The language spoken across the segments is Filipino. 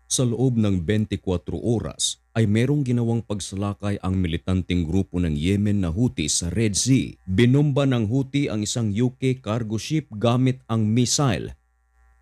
Sa loob ng 24 oras ay merong ginawang pagsalakay ang militanteng grupo ng Yemen na Houthi sa Red Sea. Binomba ng Houthi ang isang UK cargo ship gamit ang missile.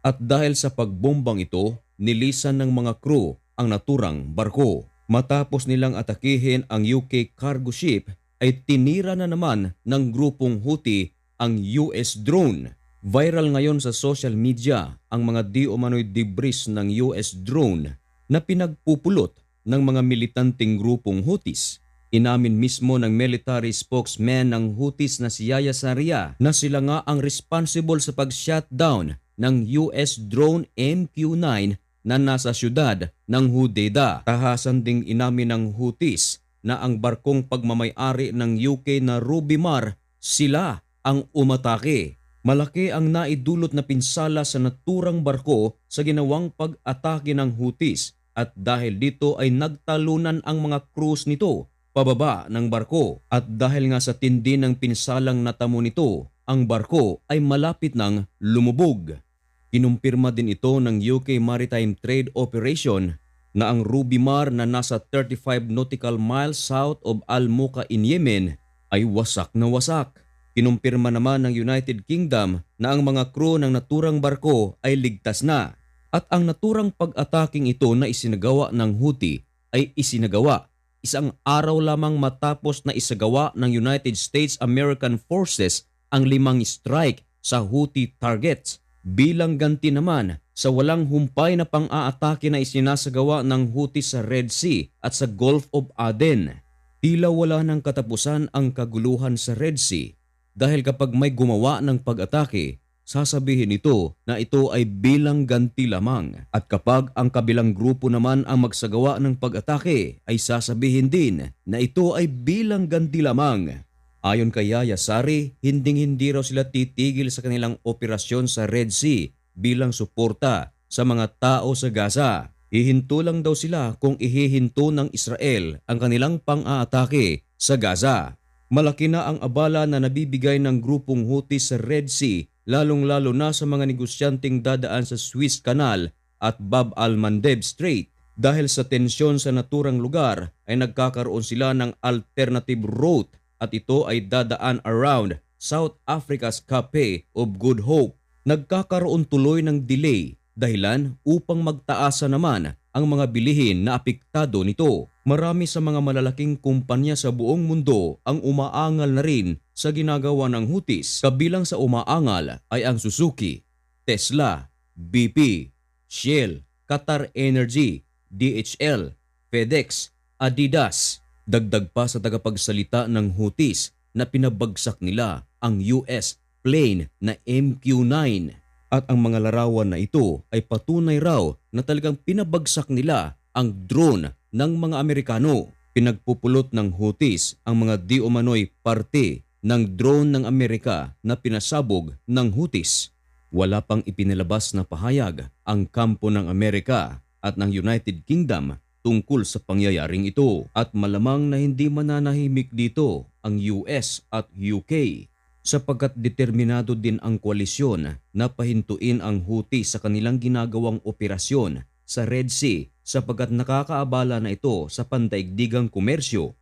At dahil sa pagbombang ito, nilisan ng mga crew ang naturang barko. Matapos nilang atakihin ang UK cargo ship ay tinira na naman ng grupong Houthi ang US drone. Viral ngayon sa social media ang mga di umano'y debris ng US drone na pinagpupulot ng mga militanteng grupong Houthis. Inamin mismo ng military spokesman ng Houthis na si Yahya Saree na sila nga ang responsible sa pag-shutdown ng US drone MQ-9 na nasa syudad ng Hodeidah. Tahasan ding inamin ng Houthis na ang barkong pagmamayari ng UK na Ruby Mar, sila ang umatake. Malaki ang naidulot na pinsala sa naturang barko sa ginawang pag-atake ng Houthis at dahil dito ay nagtalunan ang mga crews nito pababa ng barko at dahil nga sa tindi ng pinsalang natamo nito, ang barko ay malapit nang lumubog. Kinumpirma din ito ng UK Maritime Trade Operation na ang Ruby Mar na nasa 35 nautical miles south of Al-Muqa in Yemen ay wasak na wasak. Kinumpirma naman ng United Kingdom na ang mga crew ng naturang barko ay ligtas na at ang naturang pag-ataking ito na isinagawa ng Houthi ay isinagawa isang araw lamang matapos na isagawa ng United States American Forces ang 5 strike sa Houthi targets bilang ganti naman sa walang humpay na pang-aatake na isinasagawa ng Houthi sa Red Sea at sa Gulf of Aden. Tila wala ng katapusan ang kaguluhan sa Red Sea. Dahil kapag may gumawa ng pag-atake, sasabihin ito na ito ay bilang ganti lamang. At kapag ang kabilang grupo naman ang magsagawa ng pag-atake, ay sasabihin din na ito ay bilang ganti lamang. Ayon kay Yahya Saree, hinding-hindi raw sila titigil sa kanilang operasyon sa Red Sea bilang suporta sa mga tao sa Gaza. Hihinto lang daw sila kung ihihinto ng Israel ang kanilang pang-aatake sa Gaza. Malaki na ang abala na nabibigay ng grupong Houthi sa Red Sea, lalong-lalo na sa mga negosyanteng dadaan sa Suez Canal at Bab al-Mandeb Strait. Dahil sa tensyon sa naturang lugar ay nagkakaroon sila ng alternative route at ito ay dadaan around South Africa's Cape of Good Hope. Nagkakaroon tuloy ng delay dahilan upang magtaasa naman ang mga bilihin na apektado nito. Marami sa mga malalaking kumpanya sa buong mundo ang umaangal na rin sa ginagawa ng Houthis. Kabilang sa umaangal ay ang Suzuki, Tesla, BP, Shell, Qatar Energy, DHL, FedEx, Adidas. Dagdag pa sa tagapagsalita ng Houthis na pinabagsak nila ang US plane na MQ-9. At ang mga larawan na ito ay patunay raw na talagang pinabagsak nila ang drone ng mga Amerikano. Pinagpupulot ng Houthis ang mga di umano'y parte ng drone ng Amerika na pinasabog ng Houthis. Wala pang ipinalabas na pahayag ang kampo ng Amerika at ng United Kingdom tungkol sa pangyayaring ito at malamang na hindi mananahimik dito ang US at UK. Sapagkat determinado din ang koalisyon na pahintuin ang Houthi sa kanilang ginagawang operasyon sa Red Sea sapagkat nakakaabala na ito sa pandaigdigang komersyo